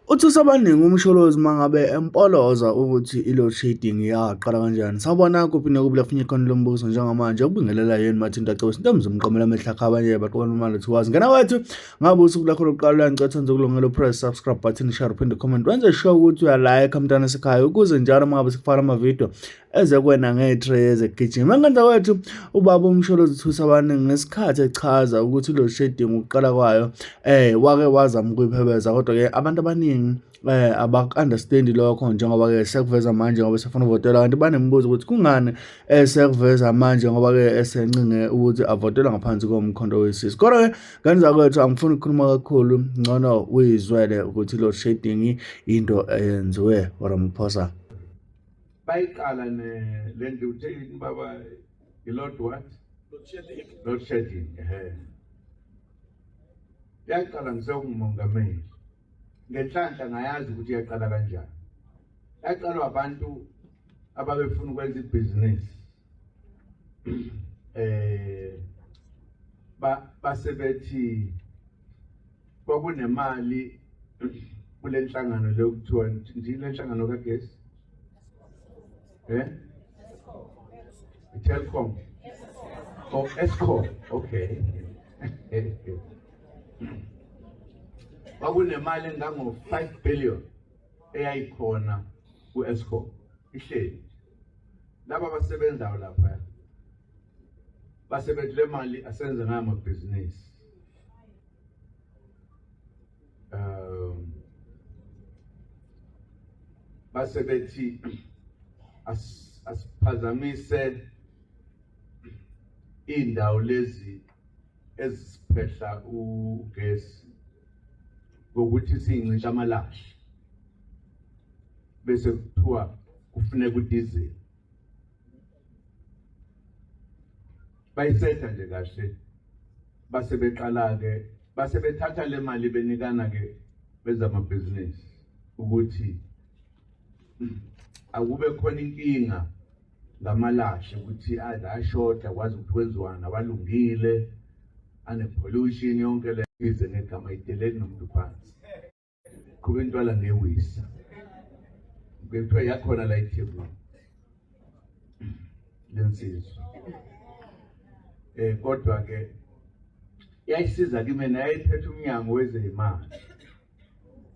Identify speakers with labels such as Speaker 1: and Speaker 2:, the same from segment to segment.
Speaker 1: Uthuse abaningi umsholozi mangabe empoloza ukuthi i-load shedding yaqala kanjani. Sawubona kuphi nokuphi la kufinye khona lo mbuzo njengamanje ukubingelela yini Martin Dacos Ntombi umqomela amehla akho abanye baqoka imali to wazi. Ngena wethu ngabe usuku lakho lokuqala uyangicetha enze kulungelo press subscribe button share uphinde comment wenze sure ukuthi uyalike mntana sekhaya ukuze njalo mangabe sikufaka ama-video eze kwena nge-tray ezegijima. Ngenza wethu ubaba umsholozi Thusa abaningi ngesikhathi echaza ukuthi i-load shedding ukuqala kwayo wake wazama ukuyiphebeza kodwa-ke abantu abaningi abaku-understand lokho njengoba-ke sekuveza manje ngoba sefuna ukuvotela kanti banembuzo ukuthi kungani sekuveza manje ngoba-ke esencinge ukuthi avotelwa ngaphansi komkhonto wesisi. Kodwa-ke ngenza kwethu angifuni ukukhuluma kakhulu, ngcono uyizwele ukuthi i-load shedding into eyenziwe Ramaphosa.
Speaker 2: Bayiqala le nto uthini baba i-load what? Load shedding. Yaqala ngisengumongameli. Ngenhlanhla ngayazi ukuthi yaqala kanjani. Yaqalwa abantu ababefuna ukwenza ibhizinisi. Basebethi kwakunemali kule nhlangano lokuthiwa le nhlangano kagesi. Telkom. Oh, Eskom. Okay. Kwakunemali engango-5 billion eyayikhona ku-Eskom ihleli. Laba abasebenzayo lapha basebethi le mali asenze ngayo amabhizinisi. Basebethi asiphazamise indawo lezi eziphehla ugesi ngokuthi sincintsha amalahle bese kuthiwa kufuneka udizeli. Bayisetha nje kahle base beqala-ke base bethatha le mali benikana-ke bezamabhizinisi ukuthi akube khona inkinga ngamalahle ukuthi ashoda kwazi ukuthi kwenziwana abalungile ane-pollution yonke le ize ngegama ideleli nomuntu phansi kube intwala ngewisa kuthiwa yakhona la iThekwini lensizwa. Kodwa-ke yayisiza kimi nayiphethe umnyango wezeyimali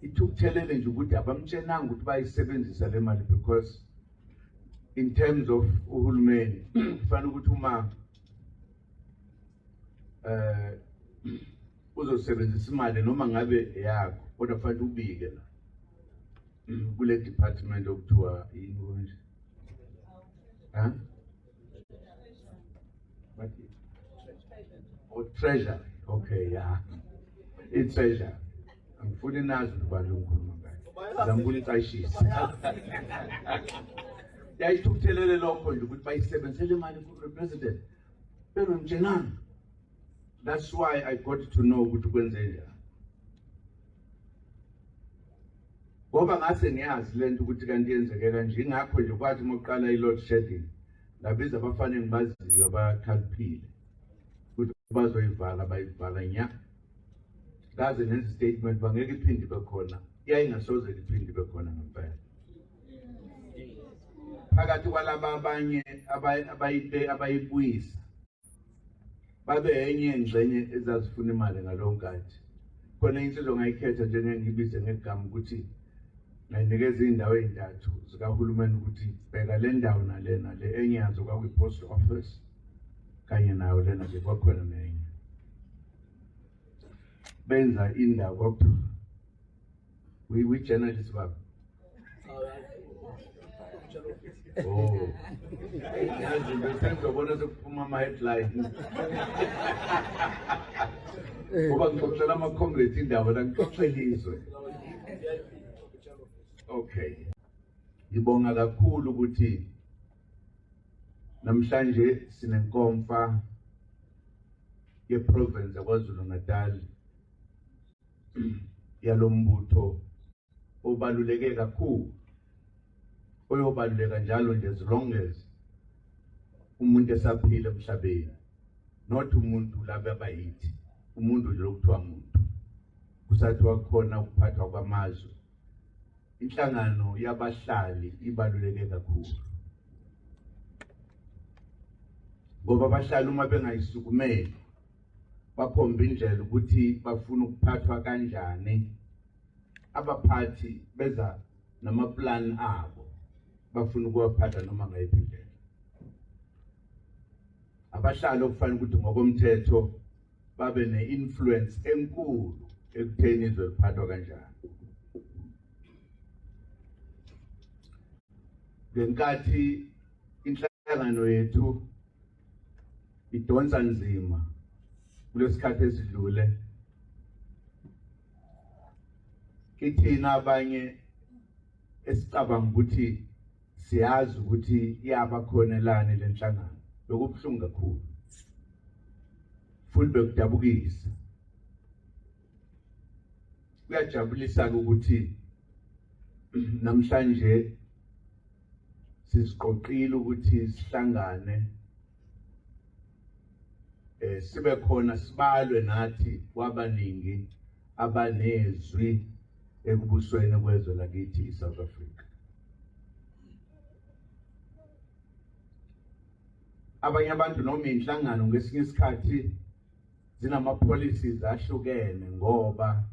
Speaker 2: ithi ukuthelele nje ukuthi abamtshenanga ukuthi bayisebenzisa le mali because in terms of uhulumeni kufanele ukuthi uma uzosebenzisa imali noma ngabe yakho kodwa kufanele ubike la kule department okuthiwa yini treasure. Okay, yeah, it's treasure. Angifuni nazi ubani ukhuluma ngayo ngizambula iqashisa yayithi ukuthelele lokho nje ukuthi bayisebenzisele imali ku-president benomtshenanga. That's why I got to know ukuthi kwenze njani ngoba ngase ngiyazi lento ukuthi kanti yenzeke kanje. Ingakho nje kwathi uma uqala i-load shedding ngabiza abafanele ngibaziyo abakhaliphile ukuthi bazoyivala bayivala nya kaze nenze statement bangeke iphinde bekhona yayingasoze iphinde bekhona ngempela. Phakathi kwalaba abanye abayibuyisa babe enye ingxenye ezazifuna imali ngalowo nkathi. Khona insizwa ngayikhetha njengengibize ngegama ukuthi ngayinikeza iy'ndawo ey'ntathu zikahulumeni ukuthi bheka le ndawo nale enye yazo kwakuyi-post office kanye nayo lena nje kwakhona nenye benza indawo kwakuthiwa we-journalist baba. Oh, yazi besengizobona sekuphuma ama-headline ngoba ngixoxela ama-congress indawo la ngixoxela izwe. Okay, ngibonga kakhulu ukuthi namhlanje sinenkomfa ye-province yaKwaZulu Natal yalombutho obaluleke kakhulu oyobaluleka njalo nje as long as umuntu esaphila emhlabeni, not umuntu laba abayithi umuntu nje lokuthiwa umuntu kusathiwa khona ukuphathwa kwamazwe inhlangano yabahlali ibaluleke kakhulu. Ngoba abahlali uma bengayisukumeli bakhomba indlela ukuthi bafuna ukuphathwa kanjani, abaphathi beza namaplan abo bafuna ukuwaphatha noma ngayiphi indlela. Abahlali okufanele ukuthi ngokomthetho babe ne-influence enkulu ekutheni izwe liphathwa kanjani. Ngenkathi inhlangano yethu idonsa nzima kulesikhathi esidlule, kithina abanye esicabanga ukuthi siyazi ukuthi iyabakhonelani lenhlangano, lokubuhlungu kakhulu futhi bekudabukisa. Kuyajabulisa ukuthi namhlanje siziqoqile ukuthi sihlangane, sibe khona sibalwe nathi kwabaningi abanezwi ekubusweni kwezwe lakithi iSouth Africa. Abanye abantu noma inhlangano ngesinye isikhathi zinama-policies ahlukene ngoba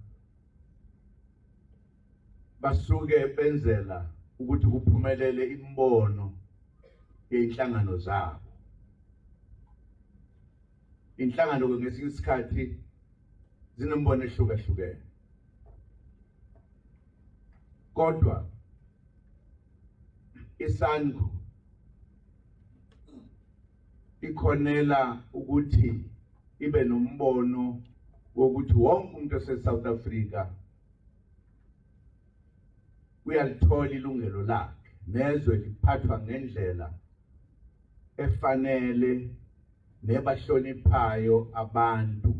Speaker 2: basuke benzela ukuthi kuphumelele imbono yeinhlangano zabo. Inhlangano ngesinye isikhathi zinembono ehlukahlukene, kodwa iSANCO ikhonela ukuthi ibe nombono wokuthi wonke umuntu ose-South Africa uyalithola ilungelo lakhe, nezwe liphathwa ngendlela efanele nebahloniphayo abantu